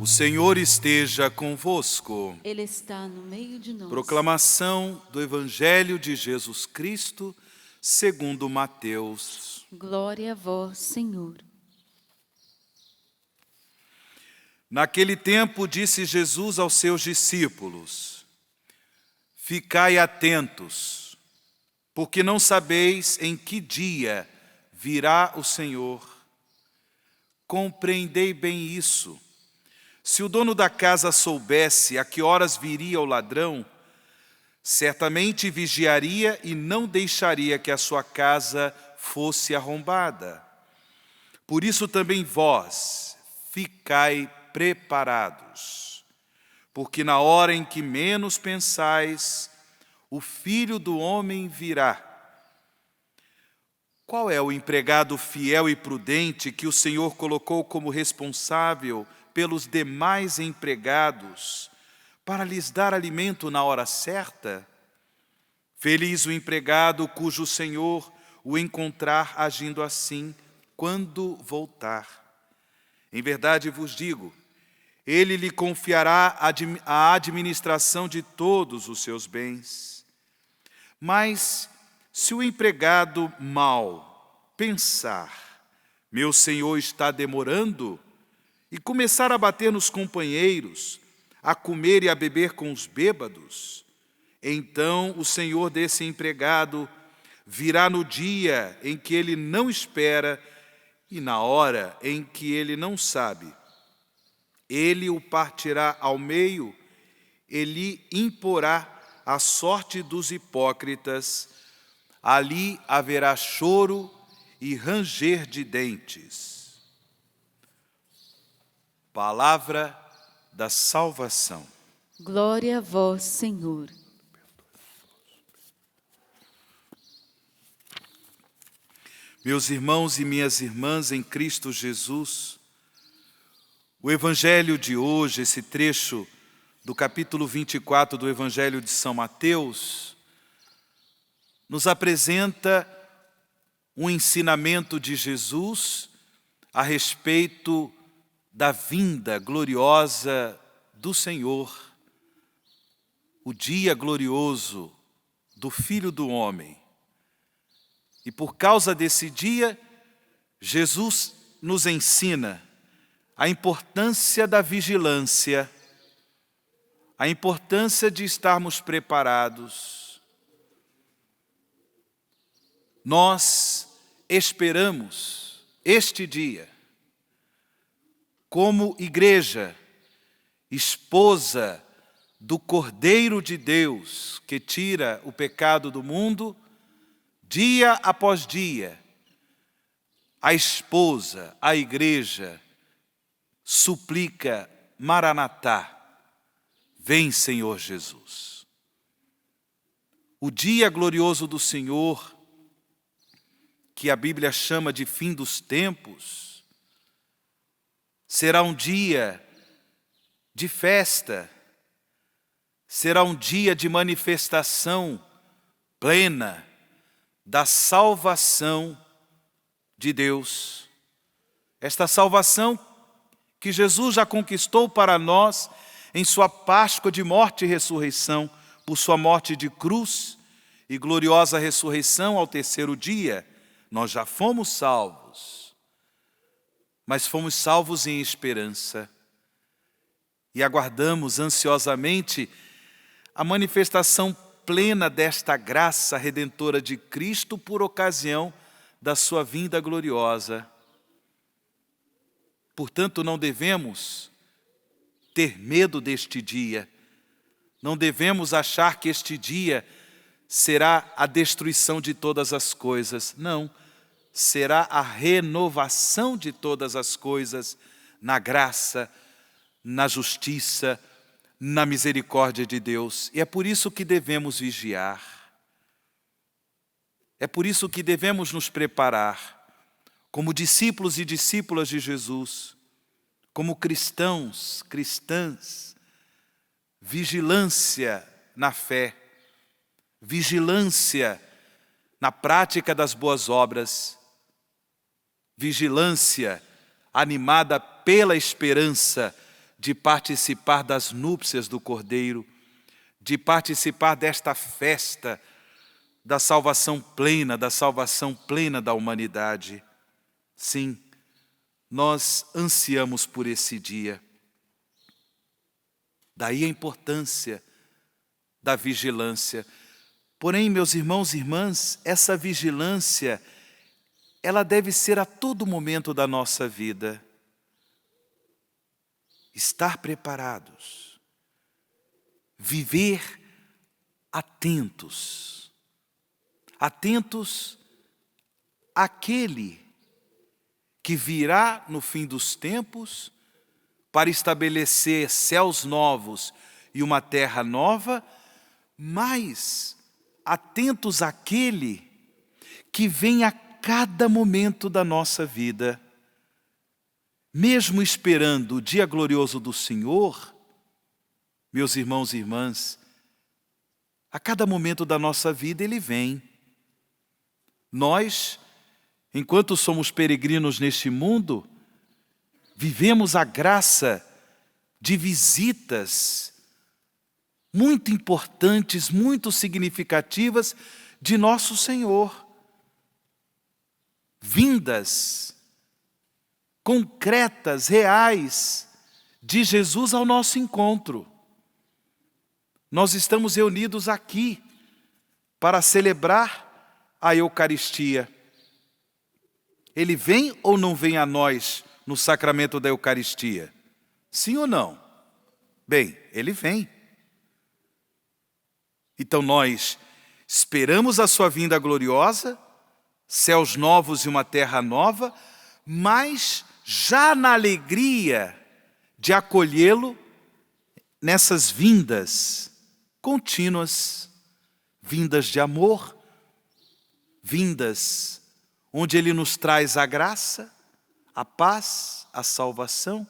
O Senhor esteja convosco. Ele está no meio de nós. Proclamação do Evangelho de Jesus Cristo, segundo Mateus. Glória a vós, Senhor. Naquele tempo disse Jesus aos seus discípulos: Ficai atentos, porque não sabeis em que dia virá o Senhor. Compreendei bem isso. Se o dono da casa soubesse a que horas viria o ladrão, certamente vigiaria e não deixaria que a sua casa fosse arrombada. Por isso também vós, ficai preparados, porque na hora em que menos pensais, o Filho do Homem virá. Qual é o empregado fiel e prudente que o Senhor colocou como responsável pelos demais empregados, para lhes dar alimento na hora certa? Feliz o empregado cujo Senhor o encontrar agindo assim, quando voltar. Em verdade vos digo, ele lhe confiará a administração de todos os seus bens. Mas se o empregado mau pensar, meu senhor está demorando, e começar a bater nos companheiros, a comer e a beber com os bêbados, então o senhor desse empregado virá no dia em que ele não espera e na hora em que ele não sabe. Ele o partirá ao meio e lhe imporá a sorte dos hipócritas. Ali haverá choro e ranger de dentes. Palavra da salvação. Glória a vós, Senhor. Meus irmãos e minhas irmãs em Cristo Jesus, o Evangelho de hoje, esse trecho do capítulo 24 do Evangelho de São Mateus, nos apresenta um ensinamento de Jesus a respeito da vinda gloriosa do Senhor, o dia glorioso do Filho do Homem. E por causa desse dia, Jesus nos ensina a importância da vigilância, a importância de estarmos preparados. Nós esperamos este dia como igreja, esposa do Cordeiro de Deus, que tira o pecado do mundo, dia após dia, a esposa, a igreja, suplica: Maranatá, vem Senhor Jesus. O dia glorioso do Senhor, que a Bíblia chama de fim dos tempos, será um dia de festa, será um dia de manifestação plena da salvação de Deus. Esta salvação que Jesus já conquistou para nós em sua Páscoa de morte e ressurreição, por sua morte de cruz e gloriosa ressurreição ao terceiro dia. Nós já fomos salvos, mas fomos salvos em esperança e aguardamos ansiosamente a manifestação plena desta graça redentora de Cristo por ocasião da sua vinda gloriosa. Portanto, não devemos ter medo deste dia, não devemos achar que este dia será a destruição de todas as coisas. Não, será a renovação de todas as coisas na graça, na justiça, na misericórdia de Deus. E é por isso que devemos vigiar. É por isso que devemos nos preparar como discípulos e discípulas de Jesus, como cristãos, cristãs, vigilância na fé, vigilância na prática das boas obras, vigilância animada pela esperança de participar das núpcias do Cordeiro, de participar desta festa da salvação plena da humanidade. Sim, nós ansiamos por esse dia. Daí a importância da vigilância. Porém, meus irmãos e irmãs, essa vigilância, ela deve ser a todo momento da nossa vida. Estar preparados, viver atentos àquele que virá no fim dos tempos para estabelecer céus novos e uma terra nova, mas atentos àquele que vem a cada momento da nossa vida. Mesmo esperando o dia glorioso do Senhor, meus irmãos e irmãs, a cada momento da nossa vida Ele vem. Nós, enquanto somos peregrinos neste mundo, vivemos a graça de visitas muito importantes, muito significativas de nosso Senhor. Vindas concretas, reais, de Jesus ao nosso encontro. Nós estamos reunidos aqui para celebrar a Eucaristia. Ele vem ou não vem a nós no sacramento da Eucaristia? Sim ou não? Bem, Ele vem. Então nós esperamos a sua vinda gloriosa, céus novos e uma terra nova, mas já na alegria de acolhê-lo nessas vindas contínuas, vindas de amor, vindas onde Ele nos traz a graça, a paz, a salvação.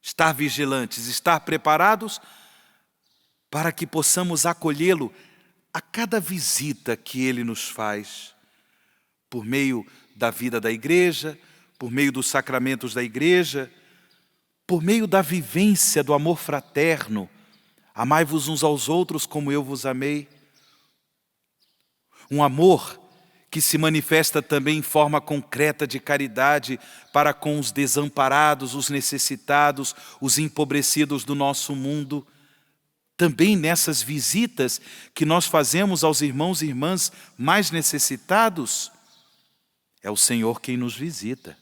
Estar vigilantes, estar preparados para que possamos acolhê-lo a cada visita que Ele nos faz, por meio da vida da igreja, por meio dos sacramentos da igreja, por meio da vivência do amor fraterno. Amai-vos uns aos outros como eu vos amei. Um amor que se manifesta também em forma concreta de caridade para com os desamparados, os necessitados, os empobrecidos do nosso mundo. Também nessas visitas que nós fazemos aos irmãos e irmãs mais necessitados, é o Senhor quem nos visita.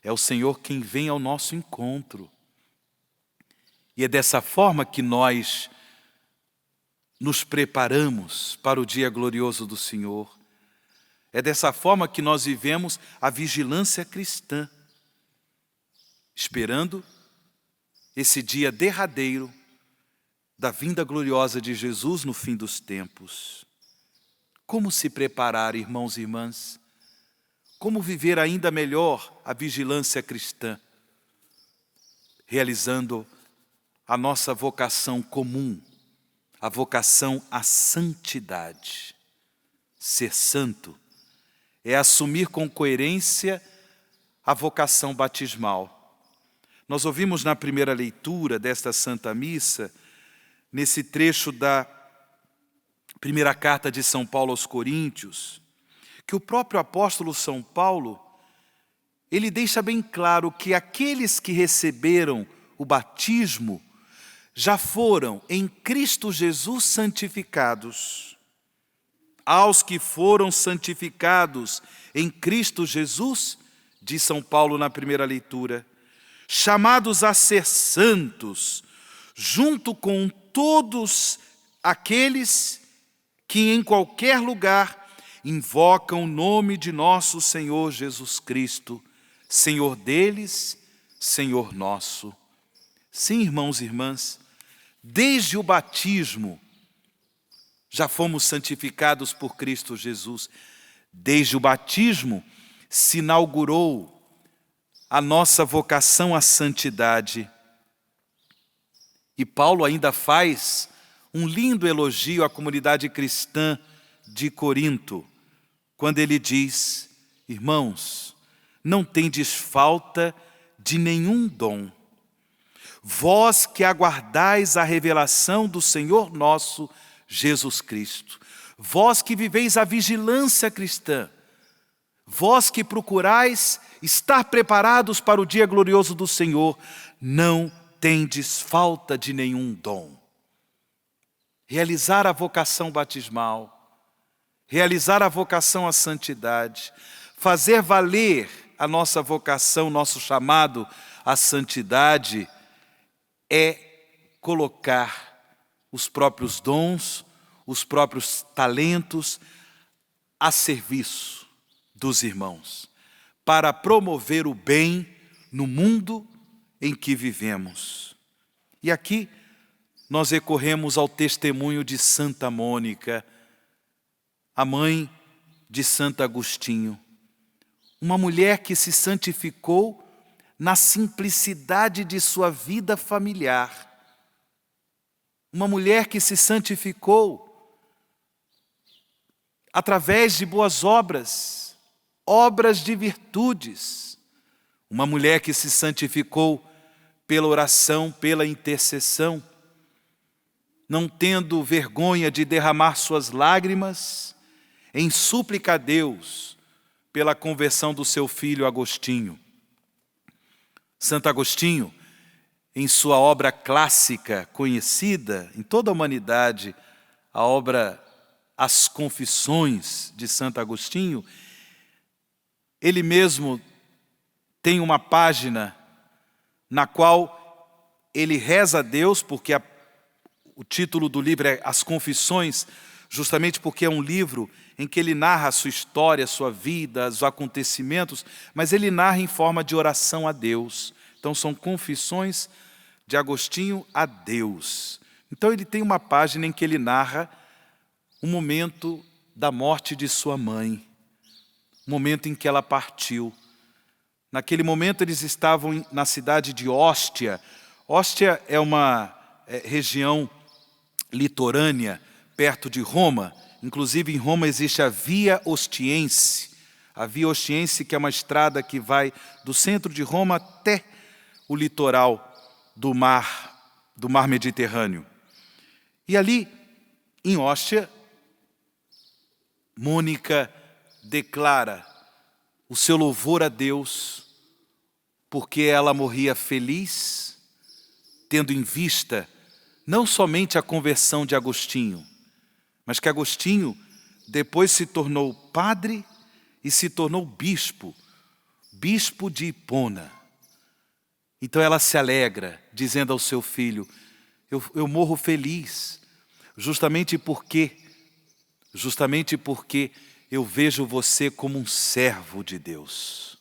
É o Senhor quem vem ao nosso encontro. E é dessa forma que nós nos preparamos para o dia glorioso do Senhor. É dessa forma que nós vivemos a vigilância cristã, esperando esse dia derradeiro da vinda gloriosa de Jesus no fim dos tempos. Como se preparar, irmãos e irmãs? Como viver ainda melhor a vigilância cristã? Realizando a nossa vocação comum, a vocação à santidade. Ser santo é assumir com coerência a vocação batismal. Nós ouvimos na primeira leitura desta Santa Missa, nesse trecho da primeira carta de São Paulo aos Coríntios, que o próprio apóstolo São Paulo, ele deixa bem claro que aqueles que receberam o batismo já foram em Cristo Jesus santificados. Aos que foram santificados em Cristo Jesus, diz São Paulo na primeira leitura, chamados a ser santos, junto com todos aqueles que em qualquer lugar invocam o nome de nosso Senhor Jesus Cristo, Senhor deles, Senhor nosso. Sim, irmãos e irmãs, desde o batismo já fomos santificados por Cristo Jesus. Desde o batismo se inaugurou a nossa vocação à santidade. E Paulo ainda faz um lindo elogio à comunidade cristã de Corinto, quando ele diz: irmãos, não tendes falta de nenhum dom. Vós que aguardais a revelação do Senhor nosso Jesus Cristo. Vós que viveis a vigilância cristã. Vós que procurais estar preparados para o dia glorioso do Senhor, não tendes falta de nenhum dom. Realizar a vocação batismal, realizar a vocação à santidade, fazer valer a nossa vocação, nosso chamado à santidade, é colocar os próprios dons, os próprios talentos a serviço dos irmãos, para promover o bem no mundo em que vivemos. E aqui nós recorremos ao testemunho de Santa Mônica, a mãe de Santo Agostinho, uma mulher que se santificou na simplicidade de sua vida familiar, uma mulher que se santificou através de boas obras, obras de virtudes, uma mulher que se santificou pela oração, pela intercessão, não tendo vergonha de derramar suas lágrimas em súplica a Deus pela conversão do seu filho Agostinho. Santo Agostinho, em sua obra clássica, conhecida em toda a humanidade, a obra As Confissões de Santo Agostinho, ele mesmo tem uma página na qual ele reza a Deus, porque o título do livro é As Confissões, justamente porque é um livro em que ele narra a sua história, a sua vida, os acontecimentos, mas ele narra em forma de oração a Deus. Então são confissões de Agostinho a Deus. Então ele tem uma página em que ele narra o momento da morte de sua mãe, o momento em que ela partiu. Naquele momento eles estavam na cidade de Óstia. Óstia é uma região litorânea, perto de Roma. Inclusive em Roma existe a Via Ostiense. A Via Ostiense, que é uma estrada que vai do centro de Roma até o litoral do mar Mediterrâneo. E ali, em Óstia, Mônica declara o seu louvor a Deus, porque ela morria feliz, tendo em vista não somente a conversão de Agostinho, mas que Agostinho depois se tornou padre e se tornou bispo de Hipona. Então ela se alegra, dizendo ao seu filho, eu morro feliz, justamente porque eu vejo você como um servo de Deus.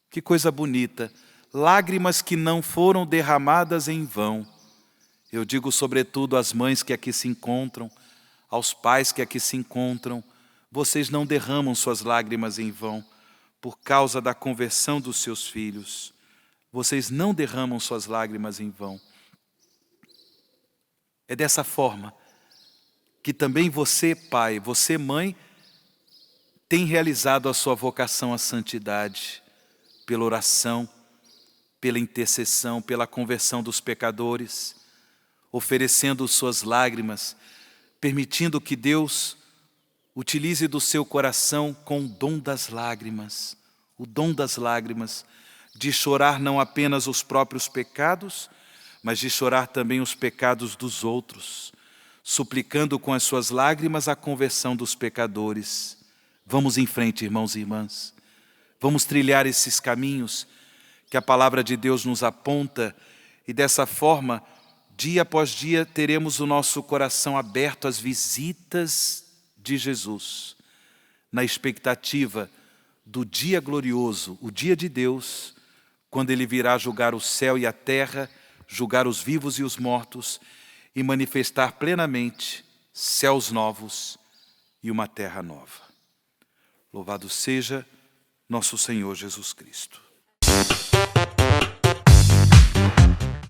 Que coisa bonita, lágrimas que não foram derramadas em vão. Eu digo sobretudo às mães que aqui se encontram, aos pais que aqui se encontram, vocês não derramam suas lágrimas em vão por causa da conversão dos seus filhos. Vocês não derramam suas lágrimas em vão. É dessa forma que também você, pai, você, mãe, tem realizado a sua vocação à santidade, pela oração, pela intercessão, pela conversão dos pecadores, oferecendo suas lágrimas, permitindo que Deus utilize do seu coração com o dom das lágrimas, de chorar não apenas os próprios pecados, mas de chorar também os pecados dos outros, suplicando com as suas lágrimas a conversão dos pecadores. Vamos em frente, irmãos e irmãs. Vamos trilhar esses caminhos que a palavra de Deus nos aponta e dessa forma, dia após dia, teremos o nosso coração aberto às visitas de Jesus, na expectativa do dia glorioso, o dia de Deus, quando Ele virá julgar o céu e a terra, julgar os vivos e os mortos e manifestar plenamente céus novos e uma terra nova. Louvado seja nosso Senhor Jesus Cristo.